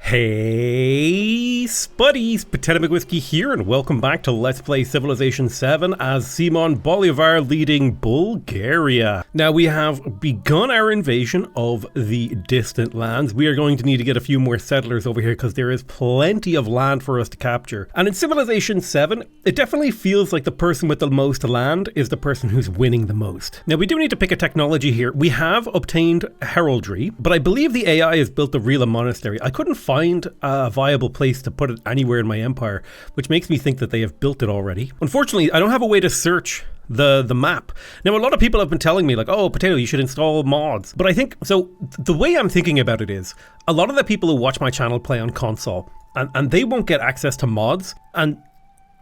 Hey Spuddies, Potato Whiskey here, and welcome back to Let's Play Civilization 7 as Simon Bolivar leading Bulgaria. Now we have begun our invasion of the distant lands. We are going to need to get a few more settlers over here because there is plenty of land for us to capture. And in Civilization 7, it definitely feels like the person with the most land is the person who's winning the most. Now we do need to pick a technology here. We have obtained heraldry, but I believe the AI has built the Rila Monastery. I couldn't find a viable place to put it anywhere in my empire, which makes me think that they have built it already. Unfortunately, I don't have a way to search the map. Now, a lot of people have been telling me like, oh, Potato, you should install mods. But I think, so the way I'm thinking about it is, a lot of the people who watch my channel play on console, and they won't get access to mods, and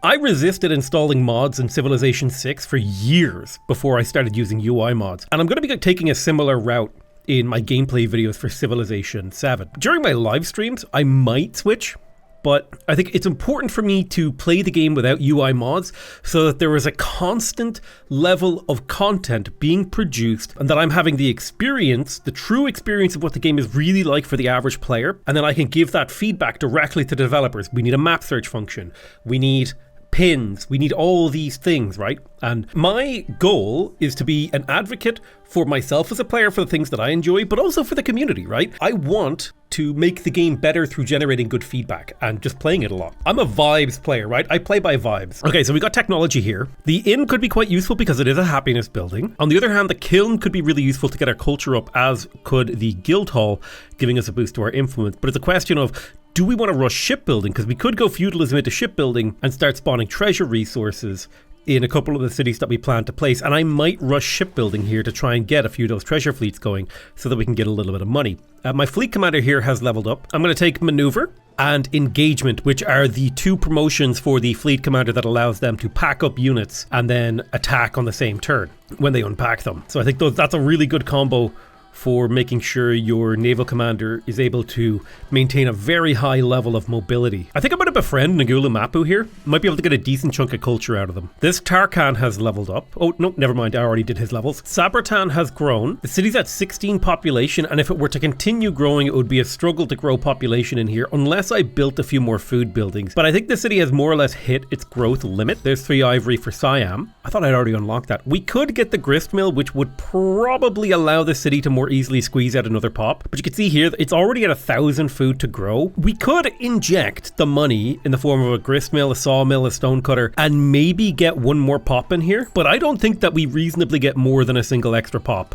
I resisted installing mods in Civilization 6 for years before I started using UI mods. And I'm going to be taking a similar route in my gameplay videos for Civilization 7. During my live streams, I might switch, but I think it's important for me to play the game without UI mods so that there is a constant level of content being produced and that I'm having the experience, the true experience of what the game is really like for the average player, and then I can give that feedback directly to developers. We need a map search function. We need pins. We need all these things, right? And my goal is to be an advocate for myself as a player for the things that I enjoy, but also for the community, right? I want to make the game better through generating good feedback and just playing it a lot. I'm a vibes player, right? I play by vibes. Okay, so we got technology here. The inn could be quite useful because it is a happiness building. On the other hand, the kiln could be really useful to get our culture up, as could the guild hall, giving us a boost to our influence. But it's a question of, do we want to rush shipbuilding? Because we could go feudalism into shipbuilding and start spawning treasure resources in a couple of the cities that we plan to place. And I might rush shipbuilding here to try and get a few of those treasure fleets going so that we can get a little bit of money. My fleet commander here has leveled up. I'm going to take maneuver and engagement, which are the two promotions for the fleet commander that allows them to pack up units and then attack on the same turn when they unpack them. So I think that's a really good combo for making sure your naval commander is able to maintain a very high level of mobility. I think I'm going to befriend Nagulu Mapu here. Might be able to get a decent chunk of culture out of them. This Tarkhan has leveled up. Oh, no, never mind. I already did his levels. Sabratan has grown. The city's at 16 population, and if it were to continue growing, it would be a struggle to grow population in here unless I built a few more food buildings. But I think the city has more or less hit its growth limit. There's 3 ivory for Siam. I thought I'd already unlocked that. We could get the grist mill, which would probably allow the city to more easily squeeze out another pop, but you can see here it's already at 1,000 food to grow. We could inject the money in the form of a grist mill, a sawmill, a stone cutter, and maybe get one more pop in here, but I don't think that we reasonably get more than a single extra pop.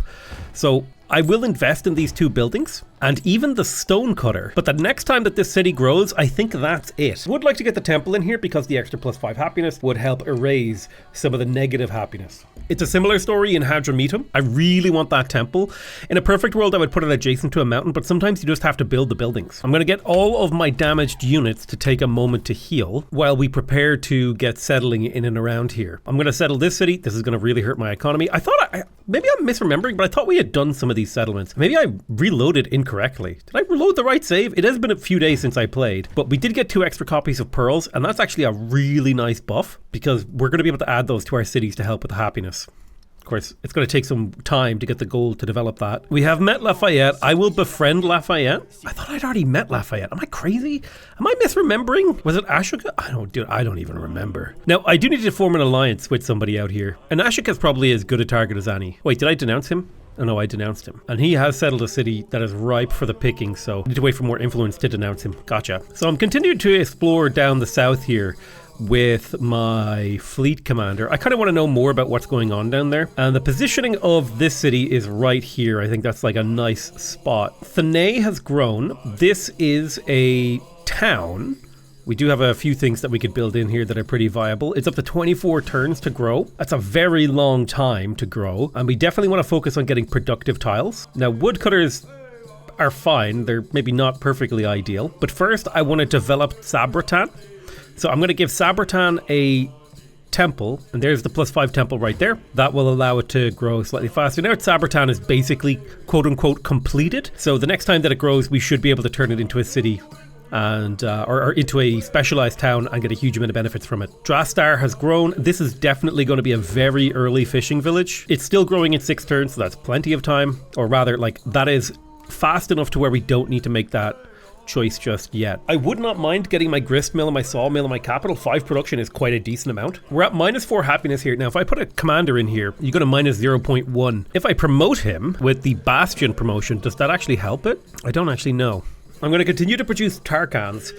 So I will invest in these 2 buildings and even the stone cutter, but the next time that this city grows, I think that's it. Would like to get the temple in here because the extra +5 happiness would help erase some of the negative happiness. It's a similar story in Hadramitum. I really want that temple. In a perfect world, I would put it adjacent to a mountain, but sometimes you just have to build the buildings. I'm going to get all of my damaged units to take a moment to heal while we prepare to get settling in and around here. I'm going to settle this city. This is going to really hurt my economy. I thought, maybe I'm misremembering, but I thought we had done some of these settlements. Maybe I reloaded incorrectly. Did I reload the right save? It has been a few days since I played, but we did get 2 extra copies of pearls, and that's actually a really nice buff because we're going to be able to add those to our cities to help with the happiness. Of course, it's going to take some time to get the gold to develop that. We have met Lafayette. I will befriend Lafayette. I thought I'd already met Lafayette. Am I crazy? Am I misremembering? Was it Ashoka? I don't even remember. Now, I do need to form an alliance with somebody out here. And Ashoka's probably as good a target as any. Wait, did I denounce him? Oh no, I denounced him. And he has settled a city that is ripe for the picking, so I need to wait for more influence to denounce him. Gotcha. So I'm continuing to explore down the south here with my fleet commander. I kind of want to know more about what's going on down there. And the positioning of this city is right here. I think that's like a nice spot. Thanay has grown. This is a town. We do have a few things that we could build in here that are pretty viable. It's up to 24 turns to grow. That's a very long time to grow. And we definitely want to focus on getting productive tiles. Now, woodcutters are fine. They're maybe not perfectly ideal. But first, I want to develop Sabratan. So I'm going to give Sabratan a temple, and there's the +5 temple right there. That will allow it to grow slightly faster. Now Sabratan is basically quote-unquote completed. So the next time that it grows, we should be able to turn it into a city and or into a specialized town and get a huge amount of benefits from it. Drastar has grown. This is definitely going to be a very early fishing village. It's still growing in 6 turns, so that's plenty of time. Or rather, like, that is fast enough to where we don't need to make that choice just yet. I would not mind getting my grist mill and my sawmill and my capital. 5 production is quite a decent amount. We're at -4 happiness here. Now, if I put a commander in here, you go to -0.1. If I promote him with the Bastion promotion, does that actually help it? I don't actually know. I'm going to continue to produce Tarkans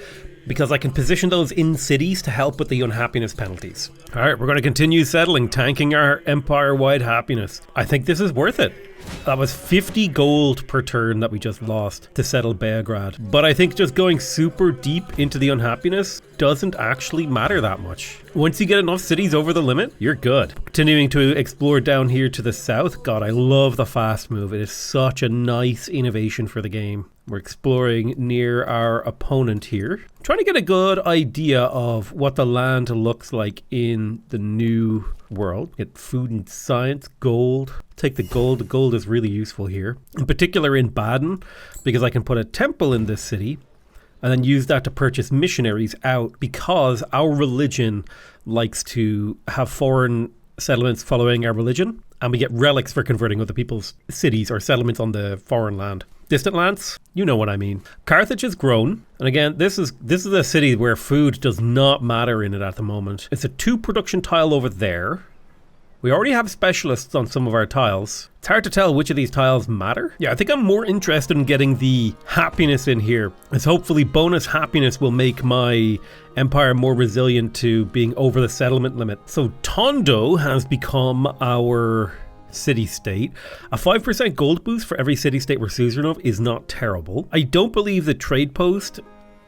because I can position those in cities to help with the unhappiness penalties. All right, we're going to continue settling, tanking our empire-wide happiness. I think this is worth it. That was 50 gold per turn that we just lost to settle Beograd. But I think just going super deep into the unhappiness doesn't actually matter that much. Once you get enough cities over the limit, you're good. Continuing to explore down here to the south. God, I love the fast move. It is such a nice innovation for the game. We're exploring near our opponent here. Trying to get a good idea of what the land looks like in the new world. Get food and science, gold. Take the gold. The gold is really useful here. In particular in Baden, because I can put a temple in this city and then use that to purchase missionaries out, because our religion likes to have foreign settlements following our religion, and we get relics for converting other people's cities or settlements on the foreign land. Distant lands, you know what I mean. Carthage has grown, and again, this is a city where food does not matter in it at the moment. It's a 2 production tile over there. We already have specialists on some of our tiles. It's hard to tell which of these tiles matter. Yeah, I think I'm more interested in getting the happiness in here, as hopefully bonus happiness will make my empire more resilient to being over the settlement limit. So Tondo has become our city-state. A 5% gold boost for every city-state we're suzerain of is not terrible. I don't believe the trade post...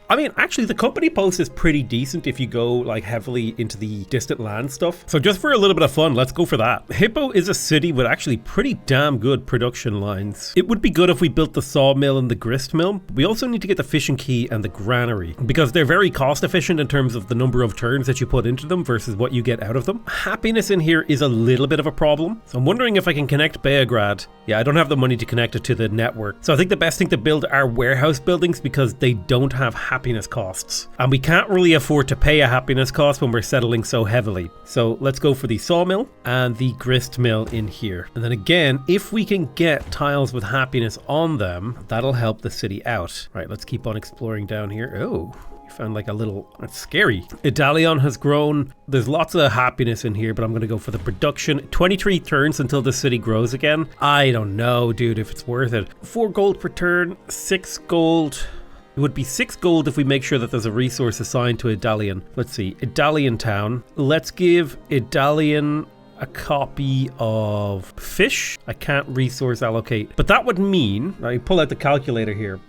I mean, actually, the company post is pretty decent if you go like heavily into the distant land stuff. So just for a little bit of fun, let's go for that. Hippo is a city with actually pretty damn good production lines. It would be good if we built the sawmill and the grist mill. We also need to get the fishing quay and the granary because they're very cost efficient in terms of the number of turns that you put into them versus what you get out of them. Happiness in here is a little bit of a problem. So I'm wondering if I can connect Beograd. Yeah, I don't have the money to connect it to the network. So I think the best thing to build are warehouse buildings because they don't have happiness costs. And we can't really afford to pay a happiness cost when we're settling so heavily. So let's go for the sawmill and the grist mill in here. And then again, if we can get tiles with happiness on them, that'll help the city out. Right, let's keep on exploring down here. Oh, found like a little, that's scary. Idalion has grown. There's lots of happiness in here, but I'm going to go for the production. 23 turns until the city grows again. I don't know, dude, if it's worth it. 4 gold per turn, 6 gold. It would be 6 gold if we make sure that there's a resource assigned to Idalion. Let's see, Idalion town. Let's give Idalion a copy of fish. I can't resource allocate, but that would mean, I pull out the calculator here.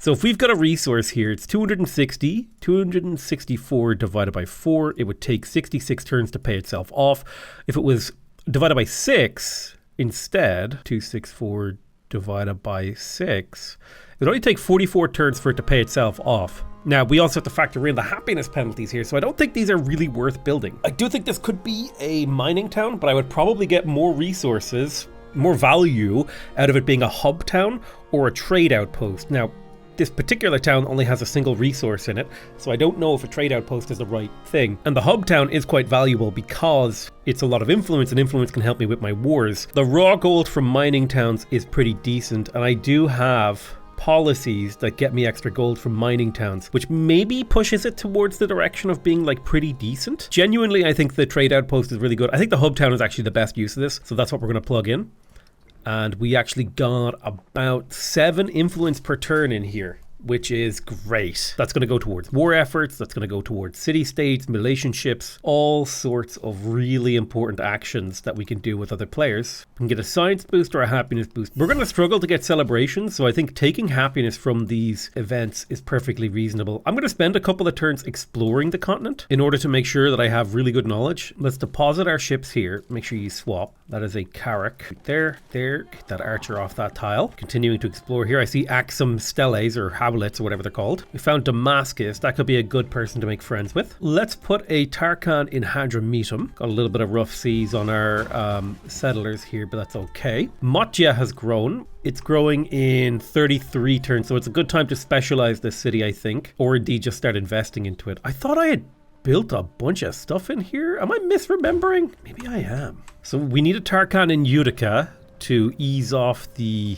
So if we've got a resource here, it's 260, 264 divided by 4. It would take 66 turns to pay itself off. If it was divided by 6 instead, 264 divided by 6, it would only take 44 turns for it to pay itself off. Now, we also have to factor in the happiness penalties here, so I don't think these are really worth building. I do think this could be a mining town, but I would probably get more resources, more value out of it being a hub town or a trade outpost. Now, this particular town only has a single resource in it, so I don't know if a trade outpost is the right thing. And the hub town is quite valuable because it's a lot of influence, and influence can help me with my wars. The raw gold from mining towns is pretty decent, and I do have policies that get me extra gold from mining towns, which maybe pushes it towards the direction of being like pretty decent. Genuinely, I think the trade outpost is really good. I think the hub town is actually the best use of this, so that's what we're going to plug in. And we actually got about 7 influence per turn in here, which is great. That's going to go towards war efforts. That's going to go towards city-states, relationships, all sorts of really important actions that we can do with other players. We can get a science boost or a happiness boost. We're going to struggle to get celebrations, so I think taking happiness from these events is perfectly reasonable. I'm going to spend a couple of turns exploring the continent in order to make sure that I have really good knowledge. Let's deposit our ships here. Make sure you swap. That is a carrack. There. Get that archer off that tile. Continuing to explore here, I see Axum Steles or Howlets or whatever they're called. We found Damascus. That could be a good person to make friends with. Let's put a Tarkan in Hadramuttum. Got a little bit of rough seas on our settlers here, but that's okay. Motya has grown. It's growing in 33 turns, so it's a good time to specialize this city, I think, or indeed just start investing into it. I thought I had built a bunch of stuff in here. Am I misremembering? Maybe I am. So we need a Tarkan in Utica to ease off the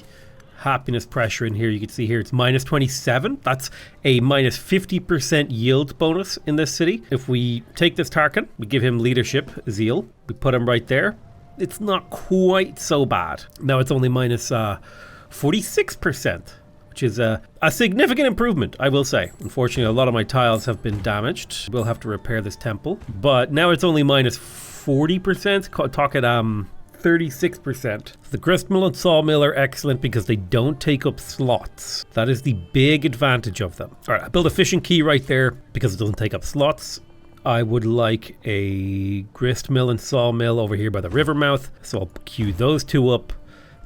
happiness pressure in here. You can see here it's minus 27. That's a minus 50% yield bonus in this city. If we take this Tarkan, we give him leadership, zeal. We put him right there. It's not quite so bad. Now it's only minus 46%. Which is a significant improvement, I will say. Unfortunately, a lot of my tiles have been damaged. We'll have to repair this temple. But now it's only minus 40%. Talk at 36%. The gristmill and sawmill are excellent because they don't take up slots. That is the big advantage of them. All right, I built a fishing quay right there because it doesn't take up slots. I would like a gristmill and sawmill over here by the river mouth. So I'll queue those two up.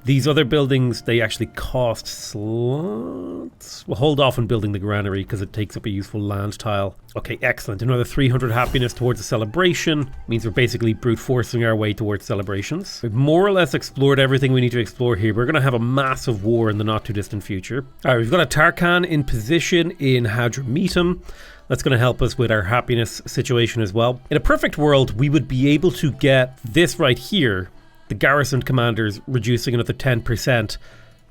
These other buildings, they actually cost slots. We'll hold off on building the granary because it takes up a useful land tile. Okay, excellent. Another 300 happiness towards a celebration. Means we're basically brute forcing our way towards celebrations. We've more or less explored everything we need to explore here. We're going to have a massive war in the not too distant future. All right, we've got a Tarkan in position in Hadramitum. That's going to help us with our happiness situation as well. In a perfect world, we would be able to get this right here. The garrison commanders reducing another 10%.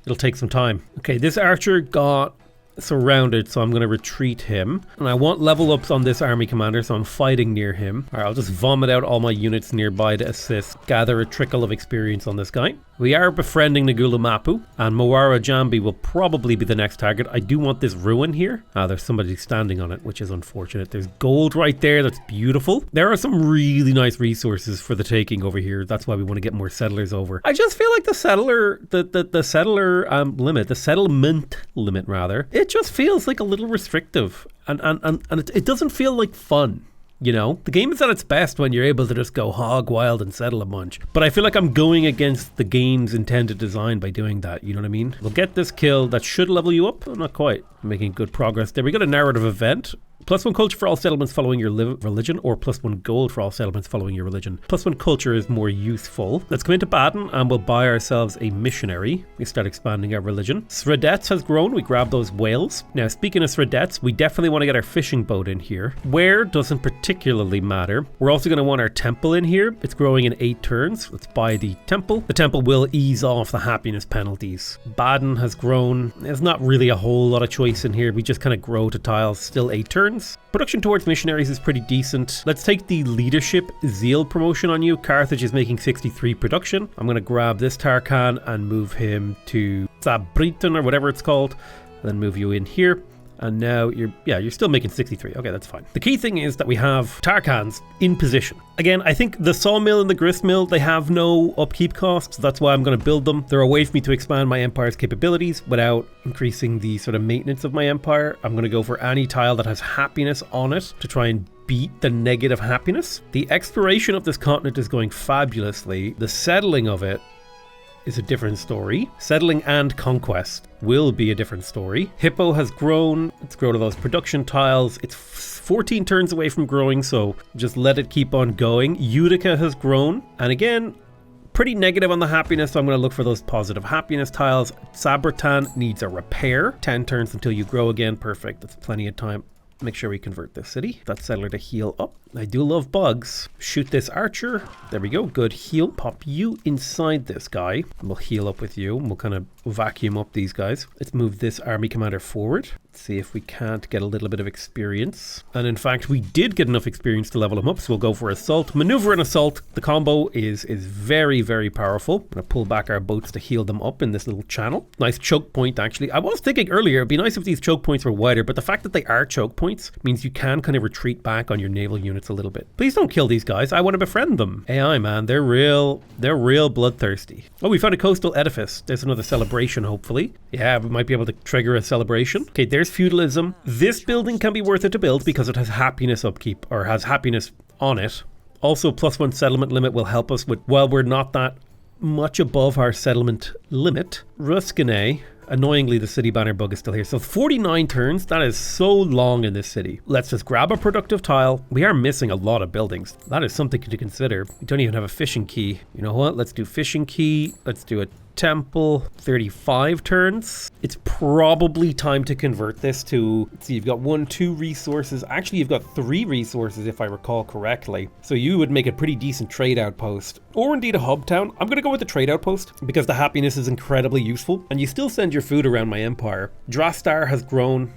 It'll take some time. Okay, this archer got surrounded, so I'm going to retreat him. And I want level ups on this army commander, so I'm fighting near him. All right, I'll just vomit out all my units nearby to assist. Gather a trickle of experience on this guy. We are befriending Nagula Mapu, and Moara Jambi will probably be the next target. I do want this ruin here. There's somebody standing on it, which is unfortunate. There's gold right there. That's beautiful. There are some really nice resources for the taking over here. That's why we want to get more settlers over. I just feel like the settlement limit rather, it just feels like a little restrictive, and it doesn't feel like fun. You know, the game is at its best when you're able to just go hog wild and settle a bunch. But I feel like I'm going against the game's intended design by doing that. You know what I mean? We'll get this kill. That should level you up. Not quite. I'm making good progress there. We got a narrative event. +1 culture for all settlements following your religion, or +1 gold for all settlements following your religion. +1 culture is more useful. Let's come into Baden and we'll buy ourselves a missionary. We start expanding our religion. Sredets has grown. We grab those whales. Now, speaking of Sredets, we definitely want to get our fishing boat in here. Where doesn't particularly matter. We're also going to want our temple in here. It's growing in 8 turns. Let's buy the temple. The temple will ease off the happiness penalties. Baden has grown. There's not really a whole lot of choice in here. We just kind of grow to tiles. Still 8 turns. Production towards missionaries is pretty decent. Let's take the leadership zeal promotion on you. Carthage is making 63 production. I'm going to grab this Tarkan and move him to Sabriton or whatever it's called. Then move you in here. And now you're still making 63. Okay, that's fine. The key thing is that we have Tarkans in position. Again, I think the sawmill and the gristmill, they have no upkeep costs. That's why I'm going to build them. They're a way for me to expand my empire's capabilities without increasing the sort of maintenance of my empire. I'm going to go for any tile that has happiness on it to try and beat the negative happiness. The exploration of this continent is going fabulously. The settling of it is a different story. Settling and conquest will be a different story. Hippo has grown. Let's grow to those production tiles. It's 14 turns away from growing, so just let it keep on going. Utica has grown. And again, pretty negative on the happiness, so I'm going to look for those positive happiness tiles. Sabertan needs a repair. 10 turns until you grow again. Perfect. That's plenty of time. Make sure we convert this city. That settler to heal up. I do love bugs. Shoot this archer. There we go. Good heal. Pop you inside this guy. We'll heal up with you. We'll kind of vacuum up these guys. Let's move this army commander forward. See if we can't get a little bit of experience. And in fact, we did get enough experience to level him up, so we'll go for assault. Maneuver and assault. The combo is very, very powerful. I'm going to pull back our boats to heal them up in this little channel. Nice choke point, actually. I was thinking earlier, it'd be nice if these choke points were wider, but the fact that they are choke points means you can kind of retreat back on your naval units a little bit. Please don't kill these guys. I want to befriend them. AI, man, they're real bloodthirsty. Oh, we found a coastal edifice. There's another celebration, hopefully. Yeah, we might be able to trigger a celebration. Okay, there's feudalism. This building can be worth it to build because it has happiness upkeep, or has happiness on it. Also, +1 settlement limit will help us with, while we're not that much above our settlement limit. Ruskane. Annoyingly, the city banner bug is still here. So 49 turns, that is so long in this city. Let's just grab a productive tile. We are missing a lot of buildings. That is something to consider. We don't even have a fishing key. You know what? Let's do fishing key. Let's do a temple, 35 turns. It's probably time to convert this to, see, you've got 2 resources. Actually, you've got 3 resources if I recall correctly. So you would make a pretty decent trade outpost, or indeed a hub town. I'm going to go with the trade outpost because the happiness is incredibly useful and you still send your food around my empire. Drastar has grown.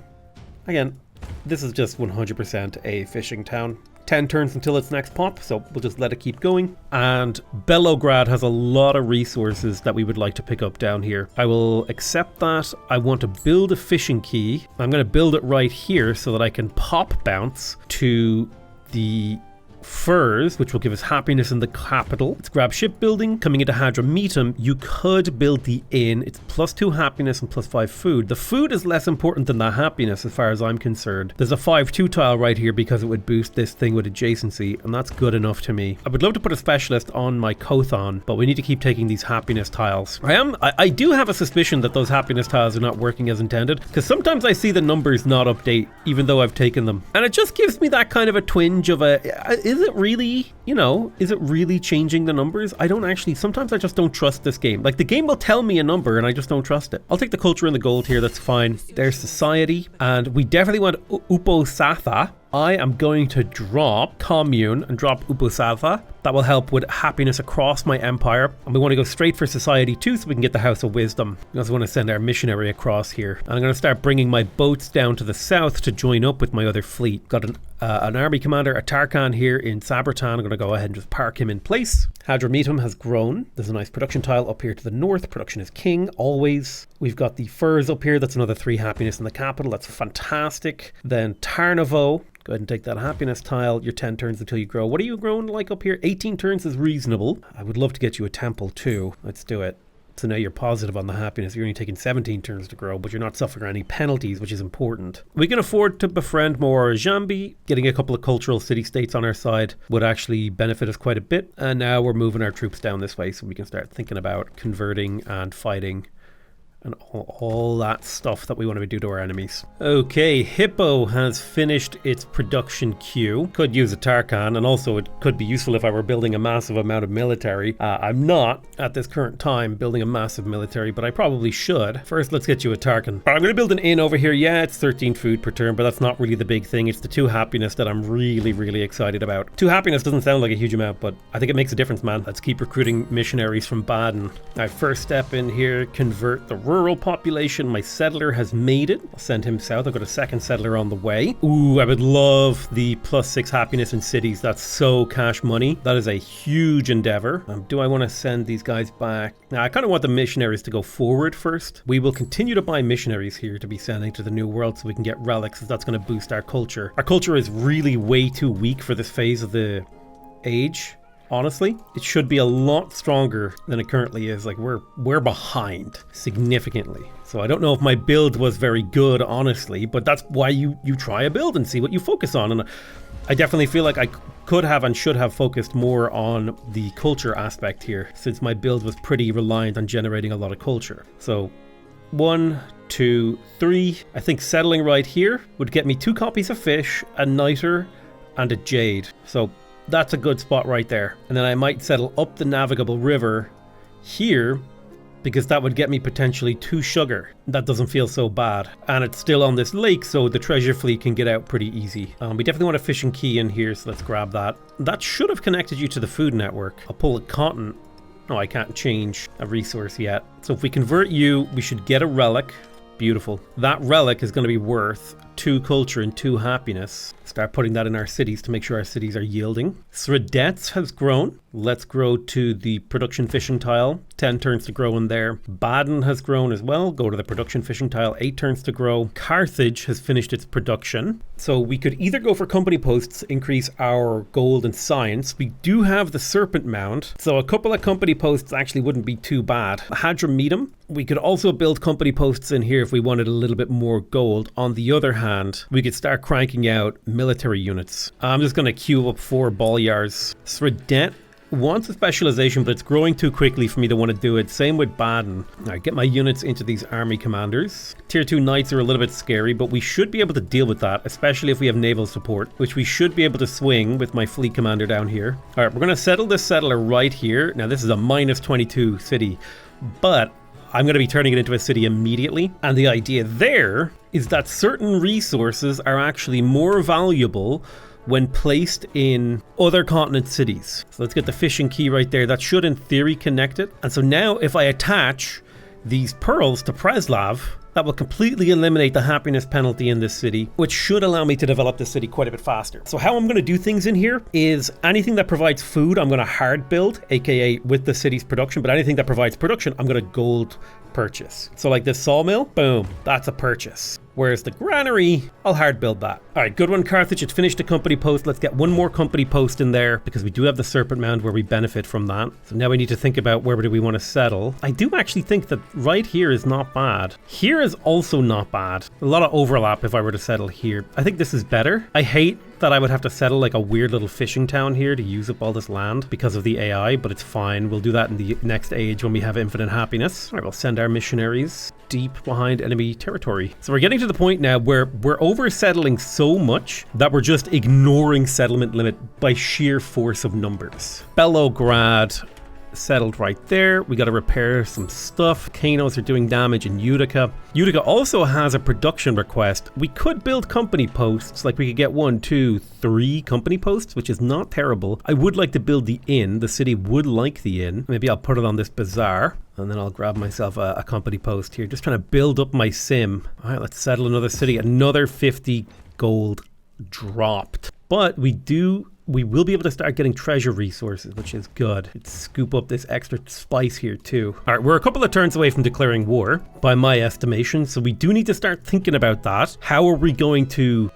Again, this is just 100% a fishing town. 10 turns until its next pop, so we'll just let it keep going. And Belograd has a lot of resources that we would like to pick up down here. I will accept that. I want to build a fishing quay. I'm going to build it right here so that I can pop bounce to the furs, which will give us happiness in the capital. Let's grab shipbuilding. Coming into Hadrametum, you could build the inn. It's +2 happiness and +5 food. The food is less important than the happiness as far as I'm concerned. There's a 5-2 tile right here because it would boost this thing with adjacency, and that's good enough to me. I would love to put a specialist on my Kothon, but we need to keep taking these happiness tiles. I do have a suspicion that those happiness tiles are not working as intended, because sometimes I see the numbers not update even though I've taken them, and it just gives me that kind of a twinge of is it really, is it really changing the numbers? I don't actually, sometimes I just don't trust this game. Like, the game will tell me a number and I just don't trust it. I'll take the culture and the gold here, that's fine. There's society, and we definitely want Uposatha. I am going to drop commune and drop Uposatha. That will help with happiness across my empire. And we want to go straight for society too, so we can get the House of Wisdom. We also want to send our missionary across here. And I'm going to start bringing my boats down to the south to join up with my other fleet. Got an army commander, a Tarkhan here in Sabratan. I'm going to go ahead and just park him in place. Hadrametum has grown. There's a nice production tile up here to the north. Production is king, always. We've got the furs up here. That's another 3 happiness in the capital. That's fantastic. Then Tarnovo. Go ahead and take that happiness tile. Your 10 turns until you grow. What are you growing like up here? 18 turns is reasonable. I would love to get you a temple too. Let's do it. So now you're positive on the happiness. You're only taking 17 turns to grow, but you're not suffering any penalties, which is important. We can afford to befriend more Jambi. Getting a couple of cultural city-states on our side would actually benefit us quite a bit. And now we're moving our troops down this way so we can start thinking about converting and fighting and all that stuff that we want to do to our enemies. Okay, Hippo has finished its production queue. Could use a Tarkhan, and also it could be useful if I were building a massive amount of military. I'm not at this current time building a massive military, but I probably should. First, let's get you a Tarkhan. I'm going to build an inn over here. Yeah, it's 13 food per turn, but that's not really the big thing. It's the 2 happiness that I'm really, really excited about. 2 happiness doesn't sound like a huge amount, but I think it makes a difference, man. Let's keep recruiting missionaries from Baden. Now, first step in here, convert the rural population. My settler has made it. I'll send him south. I've got a second settler on the way. Ooh, I would love the +6 happiness in cities. That's so cash money. That is a huge endeavor. Do I want to send these guys back? Now, I kind of want the missionaries to go forward first. We will continue to buy missionaries here to be sending to the New World so we can get relics, as that's going to boost our culture. Our culture is really way too weak for this phase of the age. Honestly, it should be a lot stronger than it currently is. Like, we're behind significantly. So I don't know if my build was very good, honestly, but that's why you try a build and see what you focus on. And I definitely feel like I could have and should have focused more on the culture aspect here, since my build was pretty reliant on generating a lot of culture. So 1, 2, 3. I think settling right here would get me 2 copies of fish, a niter, and a jade. So that's a good spot right there. And then I might settle up the navigable river here, because that would get me potentially 2 sugar. That doesn't feel so bad. And it's still on this lake, so the treasure fleet can get out pretty easy. We definitely want a fishing quay in here, so let's grab that. That should have connected you to the food network. I'll pull a cotton. No, I can't change a resource yet. So if we convert you, we should get a relic. Beautiful. That relic is going to be worth 2 culture and 2 happiness. Start putting that in our cities to make sure our cities are yielding. Sredets has grown. Let's grow to the production fishing tile. 10 turns to grow in there. Baden has grown as well. Go to the production fishing tile. 8 turns to grow. Carthage has finished its production. So we could either go for company posts, increase our gold and science. We do have the serpent mound, so a couple of company posts actually wouldn't be too bad. Hadrametum. We could also build company posts in here if we wanted a little bit more gold. On the other hand, we could start cranking out military units. I'm just going to queue up 4 Bolyars. Sredet wants a specialization, but it's growing too quickly for me to want to do it. Same with Baden. Alright, get my units into these army commanders. Tier 2 knights are a little bit scary, but we should be able to deal with that, especially if we have naval support, which we should be able to swing with my fleet commander down here. Alright, we're going to settle this settler right here. Now, this is a -22 city. but I'm going to be turning it into a city immediately. And the idea there is that certain resources are actually more valuable when placed in other continent cities. So let's get the fishing key right there. That should in theory connect it. And so now if I attach these pearls to Preslav, that will completely eliminate the happiness penalty in this city, which should allow me to develop this city quite a bit faster. So how I'm going to do things in here is anything that provides food, I'm going to hard build, aka with the city's production, but anything that provides production, I'm going to gold purchase. So like this sawmill, boom, that's a purchase. Whereas the granary, I'll hard build that. All right, good one, Carthage. It's finished a company post. Let's get one more company post in there because we do have the Serpent Mound where we benefit from that. So now we need to think about where do we want to settle. I do actually think that right here is not bad. Here is also not bad. A lot of overlap if I were to settle here. I think this is better. I hate that I would have to settle like a weird little fishing town here to use up all this land because of the AI, but it's fine. We'll do that in the next age when we have infinite happiness. All right, we'll send our missionaries deep behind enemy territory. So we're getting to the point now where we're oversettling so much that we're just ignoring settlement limit by sheer force of numbers. Belograd settled right there. We got to repair some stuff. Kanos are doing damage in Utica. Utica also has a production request. We could build company posts, like we could get 1, 2, 3 company posts, which is not terrible. I would like to build the inn. The city would like the inn. Maybe I'll put it on this bazaar. And then I'll grab myself a company post here. Just trying to build up my sim. All right, let's settle another city. Another 50 gold dropped. But we will be able to start getting treasure resources, which is good. Let's scoop up this extra spice here too. All right, we're a couple of turns away from declaring war by my estimation. So we do need to start thinking about that. How are we going to,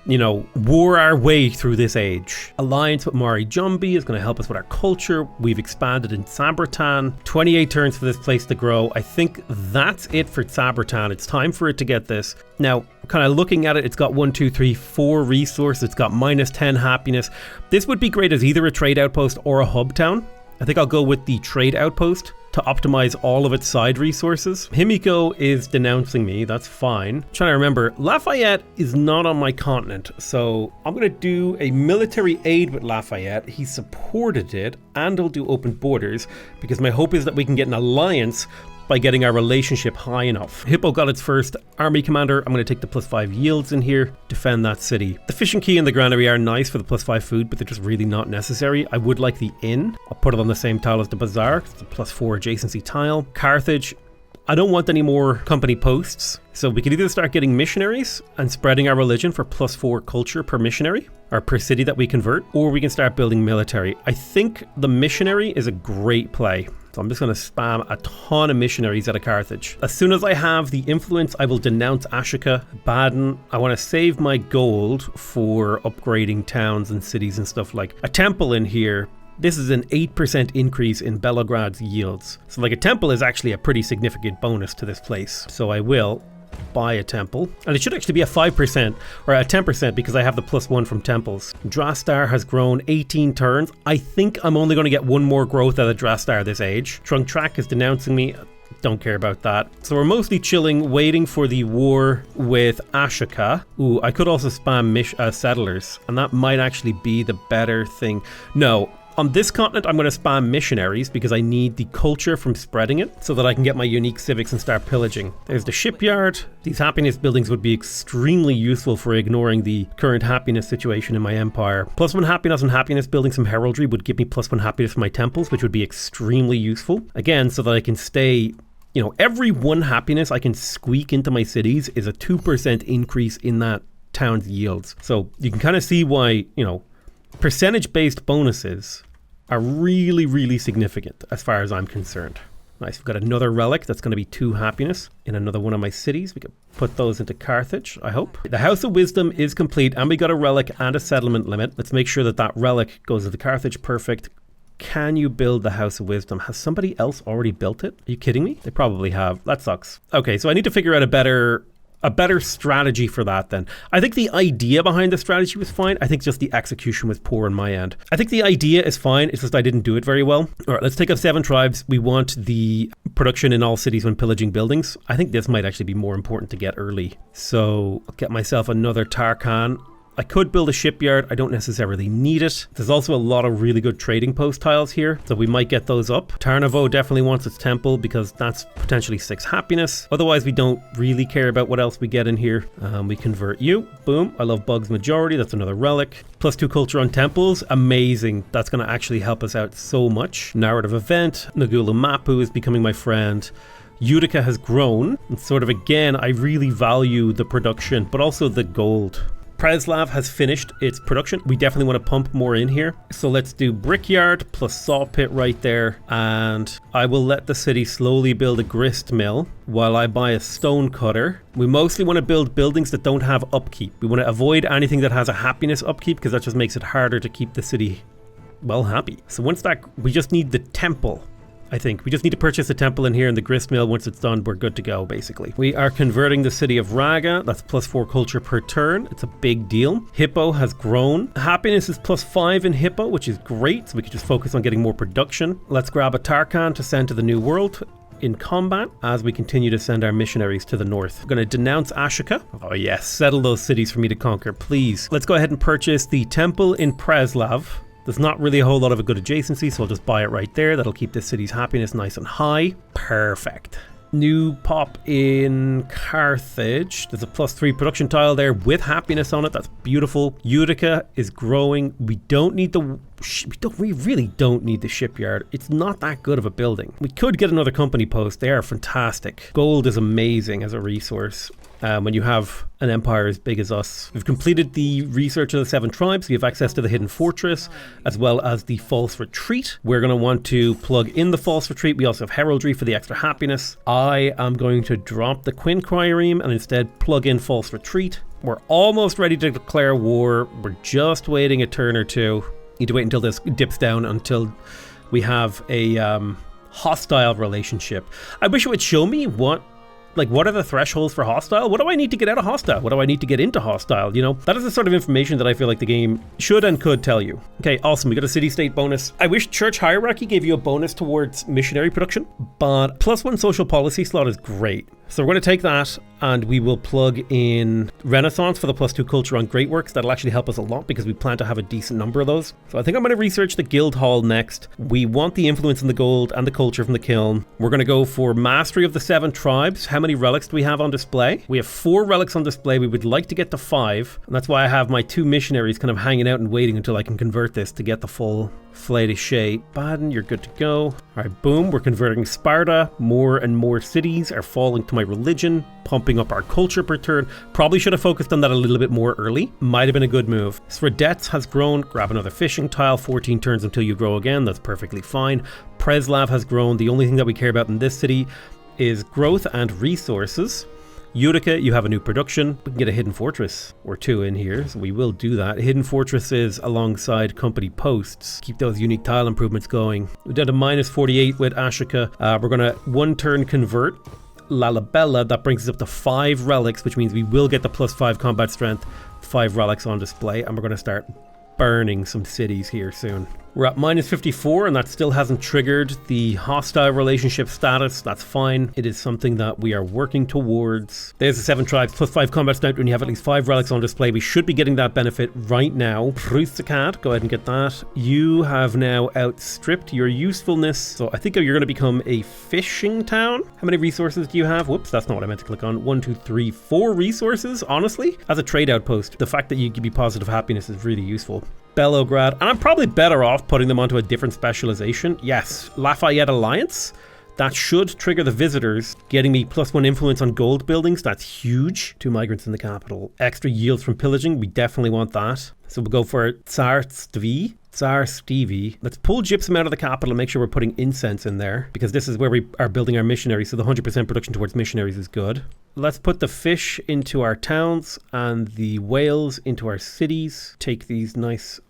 war our way through this age? Alliance with Mari Jumbi is going to help us with our culture. We've expanded in Sabratan. 28 turns for this place to grow. I think that's it for Sabratan. It's time for it to get this. Now, kind of looking at it, it's got 1, 2, 3, 4 resources. It's got -10 happiness. This would be great as either a trade outpost or a hub town. I think I'll go with the trade outpost to optimize all of its side resources. Himiko is denouncing me. That's fine. I'm trying to remember, Lafayette is not on my continent, so I'm going to do a military aid with Lafayette. He supported it, and I'll do open borders because my hope is that we can get an alliance by getting our relationship high enough. Hippo got its first army commander. I'm going to take the +5 yields in here, defend that city. The fishing key and the granary are nice for the +5 food, but they're just really not necessary. I would like the inn. I'll put it on the same tile as the bazaar. It's a +4 adjacency tile. Carthage, I don't want any more company posts. So we could either start getting missionaries and spreading our religion for +4 culture per missionary or per city that we convert, or we can start building military. I think the missionary is a great play. So I'm just going to spam a ton of missionaries out of Carthage. As soon as I have the influence, I will denounce Ashoka, Baden. I want to save my gold for upgrading towns and cities and stuff like a temple in here. This is an 8% increase in Belograd's yields. So like a temple is actually a pretty significant bonus to this place. So I will buy a temple, and it should actually be a 5% or a 10% because I have the +1 from temples. Drastar has grown 18 turns. I think I'm only going to get 1 more growth out of Drastar this age. Trunk Track is denouncing me. Don't care about that. So we're mostly chilling, waiting for the war with Ashoka. Ooh, I could also spam settlers, and that might actually be the better thing. No. On this continent, I'm going to spam missionaries because I need the culture from spreading it so that I can get my unique civics and start pillaging. There's the shipyard. These happiness buildings would be extremely useful for ignoring the current happiness situation in my empire. +1 happiness and happiness building some heraldry would give me +1 happiness for my temples, which would be extremely useful. Again, so that I can stay, every 1 happiness I can squeak into my cities is a 2% increase in that town's yields. So you can kind of see why, percentage-based bonuses are really, really significant as far as I'm concerned. Nice, we've got another relic that's going to be 2 happiness in another one of my cities. We can put those into Carthage, I hope. The House of Wisdom is complete, and we got a relic and a settlement limit. Let's make sure that that relic goes to the Carthage. Perfect. Can you build the House of Wisdom? Has somebody else already built it? Are you kidding me? They probably have. That sucks. Okay, so I need to figure out a better strategy for that then. I think the idea behind the strategy was fine. I think just the execution was poor on my end. I think the idea is fine. It's just I didn't do it very well. All right, let's take up 7 tribes. We want the production in all cities when pillaging buildings. I think this might actually be more important to get early. So I'll get myself another Tarkhan. I could build a shipyard. I don't necessarily need it. There's also a lot of really good trading post tiles here, so we might get those up. Tarnovo definitely wants its temple because that's potentially 6 happiness. Otherwise, we don't really care about what else we get in here. We convert you. Boom. I love Bug's Majority. That's another relic. +2 culture on temples. Amazing. That's going to actually help us out so much. Narrative event. Nagulu Mapu is becoming my friend. Utica has grown. And sort of again, I really value the production, but also the gold. Preslav has finished its production. We definitely want to pump more in here. So let's do brickyard plus saw pit right there. And I will let the city slowly build a grist mill while I buy a stone cutter. We mostly want to build buildings that don't have upkeep. We want to avoid anything that has a happiness upkeep because that just makes it harder to keep the city, well, happy. So once that, we just need the temple. I think we just need to purchase a temple in here and the grist mill. Once it's done, we're good to go, basically. We are converting the city of Raga. That's +4 culture per turn. It's a big deal. Hippo has grown. Happiness is +5 in Hippo, which is great. So we can just focus on getting more production. Let's grab a Tarkan to send to the New World in combat as we continue to send our missionaries to the north. I'm going to denounce Ashoka. Oh yes, settle those cities for me to conquer, please. Let's go ahead and purchase the temple in Preslav. There's not really a whole lot of a good adjacency, so I'll just buy it right there. That'll keep this city's happiness nice and high. Perfect. New pop in Carthage. There's a +3 production tile there with happiness on it. That's beautiful. Utica is growing. We really don't need the shipyard. It's not that good of a building. We could get another company post. They are fantastic. Gold is amazing as a resource. When you have an empire as big as us. We've completed the research of the 7 tribes. We have access to the hidden fortress as well as the false retreat. We're going to want to plug in the false retreat. We also have heraldry for the extra happiness. I am going to drop the quinquireme and instead plug in false retreat. We're almost ready to declare war. We're just waiting a turn or two. Need to wait until this dips down until we have a hostile relationship. I wish it would show me what are the thresholds for hostile? What do I need to get out of hostile? What do I need to get into hostile? You know, that is the sort of information that I feel like the game should and could tell you. Okay, awesome. We got a city-state bonus. I wish church hierarchy gave you a bonus towards missionary production, but +1 social policy slot is great. So we're going to take that and we will plug in Renaissance for the +2 culture on Great Works. That'll actually help us a lot because we plan to have a decent number of those. So I think I'm going to research the Guild Hall next. We want the influence in the gold and the culture from the kiln. We're going to go for mastery of the 7 tribes. How many relics do we have on display? We have 4 relics on display. We would like to get to 5. And that's why I have my 2 missionaries kind of hanging out and waiting until I can convert this to get the full Flayed Shea. Baden, you're good to go. All right, boom. We're converting Sparta. More and more cities are falling to my religion, pumping up our culture per turn. Probably should have focused on that a little bit more early. Might have been a good move. Sredets has grown. Grab another fishing tile. 14 turns until you grow again. That's perfectly fine. Preslav has grown. The only thing that we care about in this city is growth and resources. Utica, you have a new production. We can get a hidden fortress or 2 in here, so we will do that. Hidden fortresses alongside company posts. Keep those unique tile improvements going. We're down to -48 with Ashoka. We're going to 1 turn convert Lalabella. That brings us up to 5 relics, which means we will get the +5 combat strength, 5 relics on display, and we're going to start burning some cities here soon. We're at -54 and that still hasn't triggered the hostile relationship status. That's fine. It is something that we are working towards. There's the 7 tribes +5 combat strength when you have at least 5 relics on display. We should be getting that benefit right now. Prustakat, go ahead and get that. You have now outstripped your usefulness. So I think you're going to become a fishing town. How many resources do you have? Whoops, that's not what I meant to click on. 1, 2, 3, 4 resources, honestly. As a trade outpost, the fact that you give me positive happiness is really useful. Belograd, and I'm probably better off putting them onto a different specialization. Yes, Lafayette Alliance. That should trigger the visitors, getting me +1 influence on gold buildings. That's huge. 2 migrants in the capital. Extra yields from pillaging. We definitely want that. So we'll go for Tsar Stevie. Let's pull gypsum out of the capital and make sure we're putting incense in there, because this is where we are building our missionaries. So the 100% production towards missionaries is good. Let's put the fish into our towns and the whales into our cities. Take these nice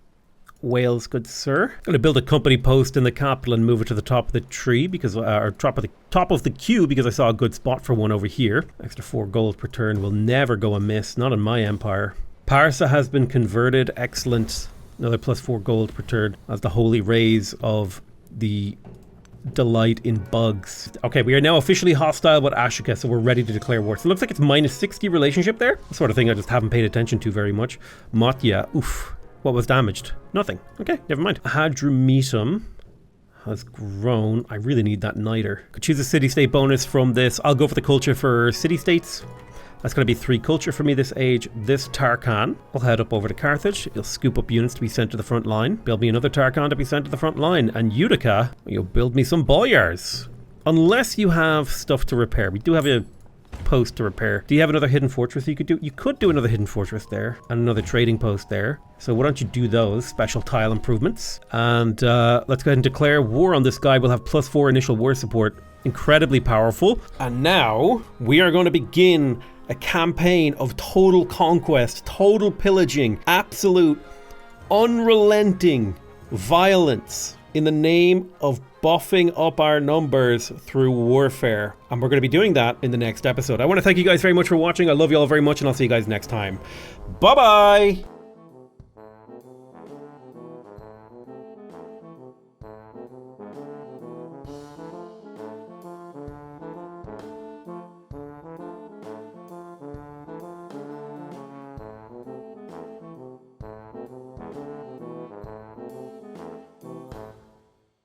whales, good sir. I'm going to build a company post in the capital and move it to the top of the tree, because or top of the queue, because I saw a good spot for one over here. Extra 4 gold per turn will never go amiss, not in my empire. Parsa has been converted, excellent. Another +4 gold per turn as the holy rays of the delight in bugs. Okay, we are now officially hostile with Ashika, so we're ready to declare war. So it looks like it's minus 60 relationship there. The sort of thing I just haven't paid attention to very much. Matya, oof. What was damaged? Nothing. Okay, never mind. Hadrumetum has grown. I really need that niter. Could choose a city-state bonus from this. I'll go for the culture for city-states. That's going to be 3 culture for me this age. This Tarkhan will head up over to Carthage. He'll scoop up units to be sent to the front line. Build me another Tarkhan to be sent to the front line. And Utica, you'll build me some Boyars. Unless you have stuff to repair. We do have a post to repair. Do you have another hidden fortress you could do? You could do another hidden fortress there. And another trading post there. So why don't you do those special tile improvements? And let's go ahead and declare war on this guy. We'll have +4 initial war support. Incredibly powerful. And now we are going to begin a campaign of total conquest, total pillaging, absolute unrelenting violence in the name of buffing up our numbers through warfare. And we're going to be doing that in the next episode. I want to thank you guys very much for watching. I love you all very much, and I'll see you guys next time. Bye-bye!